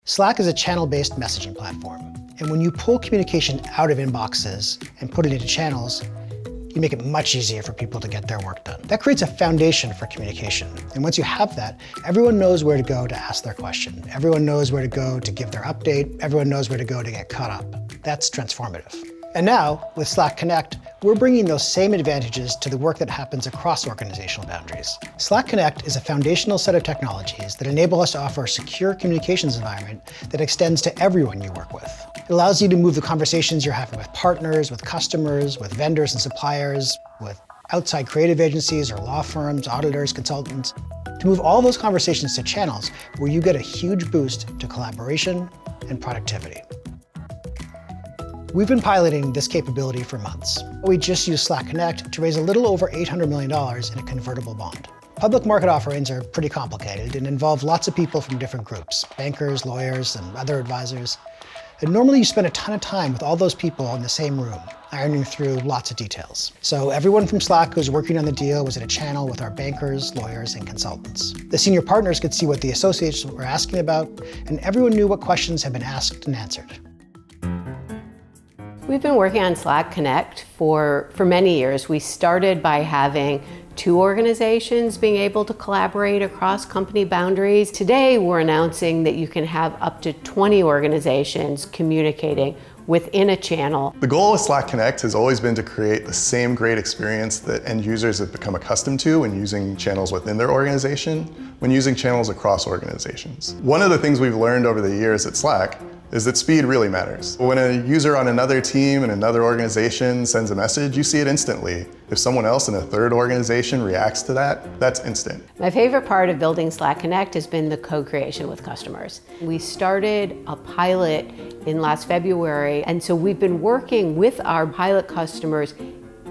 Slack is a channel-based messaging platform. And when you pull communication out of inboxes and put it into channels, you make it much easier for people to get their work done. That creates a foundation for communication. And once you have that, everyone knows where to go to ask their question. Everyone knows where to go to give their update. Everyone knows where to go to get caught up. That's transformative. And now, with Slack Connect, we're bringing those same advantages to the work that happens across organizational boundaries. Slack Connect is a foundational set of technologies that enable us to offer a secure communications environment that extends to everyone you work with. It allows you to move the conversations you're having with partners, with customers, with vendors and suppliers, with outside creative agencies or law firms, auditors, consultants, to move all those conversations to channels where you get a huge boost to collaboration and productivity. We've been piloting this capability for months. We just used Slack Connect to raise a little over $800 million in a convertible bond. Public market offerings are pretty complicated and involve lots of people from different groups, bankers, lawyers, and other advisors. And normally you spend a ton of time with all those people in the same room, ironing through lots of details. So everyone from Slack who's working on the deal was at a channel with our bankers, lawyers, and consultants. The senior partners could see what the associates were asking about, and everyone knew what questions had been asked and answered. We've been working on Slack Connect for many years. We started by having 2 organizations being able to collaborate across company boundaries. Today, we're announcing that you can have up to 20 organizations communicating within a channel. The goal of Slack Connect has always been to create the same great experience that end users have become accustomed to when using channels within their organization, when using channels across organizations. One of the things we've learned over the years at Slack is that speed really matters. When a user on another team in another organization sends a message, you see it instantly. If someone else in a third organization reacts to that, that's instant. My favorite part of building Slack Connect has been the co-creation with customers. We started a pilot in last February, and so we've been working with our pilot customers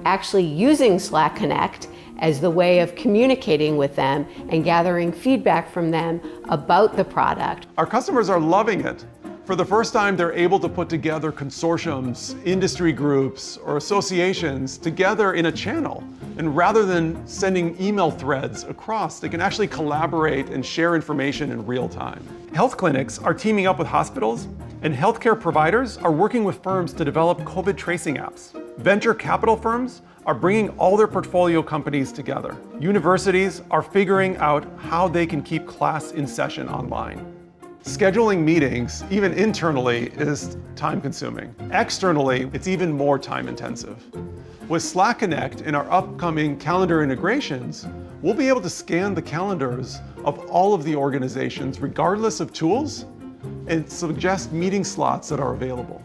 actually using Slack Connect as the way of communicating with them and gathering feedback from them about the product. Our customers are loving it. For the first time, they're able to put together consortiums, industry groups, or associations together in a channel. And rather than sending email threads across, they can actually collaborate and share information in real time. Health clinics are teaming up with hospitals, and healthcare providers are working with firms to develop COVID tracing apps. Venture capital firms are bringing all their portfolio companies together. Universities are figuring out how they can keep class in session online. Scheduling meetings, even internally, is time-consuming. Externally, it's even more time-intensive. With Slack Connect and our upcoming calendar integrations, we'll be able to scan the calendars of all of the organizations, regardless of tools, and suggest meeting slots that are available.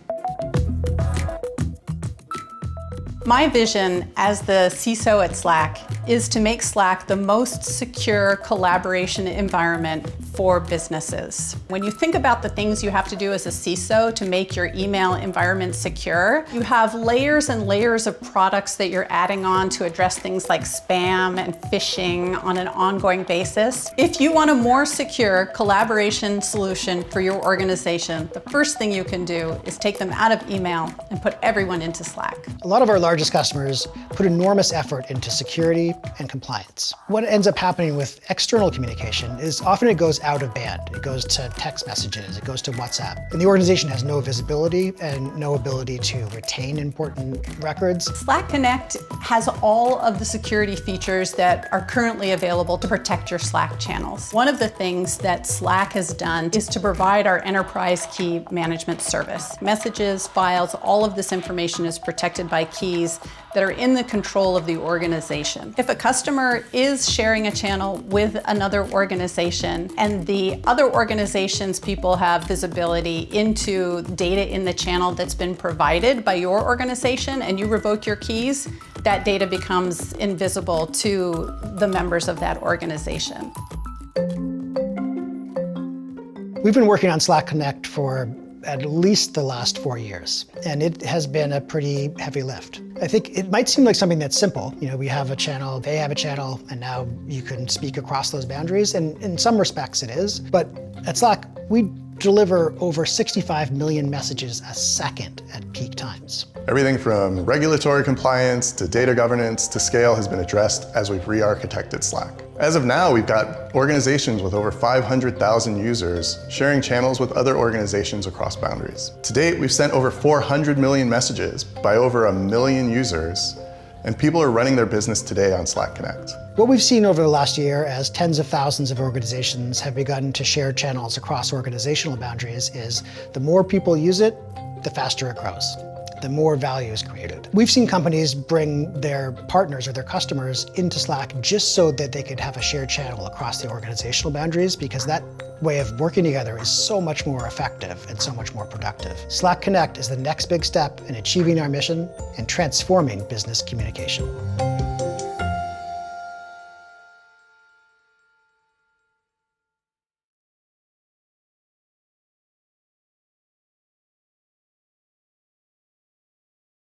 My vision as the CISO at Slack is to make Slack the most secure collaboration environment for businesses. When you think about the things you have to do as a CISO to make your email environment secure, you have layers and layers of products that you're adding on to address things like spam and phishing on an ongoing basis. If you want a more secure collaboration solution for your organization, the first thing you can do is take them out of email and put everyone into Slack. A lot of our largest customers put enormous effort into security and compliance. What ends up happening with external communication is often it goes out of band. It goes to text messages, it goes to WhatsApp. And the organization has no visibility and no ability to retain important records. Slack Connect has all of the security features that are currently available to protect your Slack channels. One of the things that Slack has done is to provide our enterprise key management service. Messages, files, all of this information is protected by keys that are in the control of the organization. If a customer is sharing a channel with another organization and the other organization's people have visibility into data in the channel that's been provided by your organization and you revoke your keys, that data becomes invisible to the members of that organization. We've been working on Slack Connect for at least the last 4 years, and it has been a pretty heavy lift. I think it might seem like something that's simple. You know, we have a channel, they have a channel, and now you can speak across those boundaries, and in some respects it is. But at Slack, we deliver over 65 million messages a second at peak times. Everything from regulatory compliance to data governance to scale has been addressed as we've re-architected Slack. As of now, we've got organizations with over 500,000 users sharing channels with other organizations across boundaries. To date, we've sent over 400 million messages by over 1 million users, and people are running their business today on Slack Connect. What we've seen over the last year as tens of thousands of organizations have begun to share channels across organizational boundaries is the more people use it, the faster it grows, the more value is created. We've seen companies bring their partners or their customers into Slack just so that they could have a shared channel across the organizational boundaries, because that way of working together is so much more effective and so much more productive. Slack Connect is the next big step in achieving our mission and transforming business communication.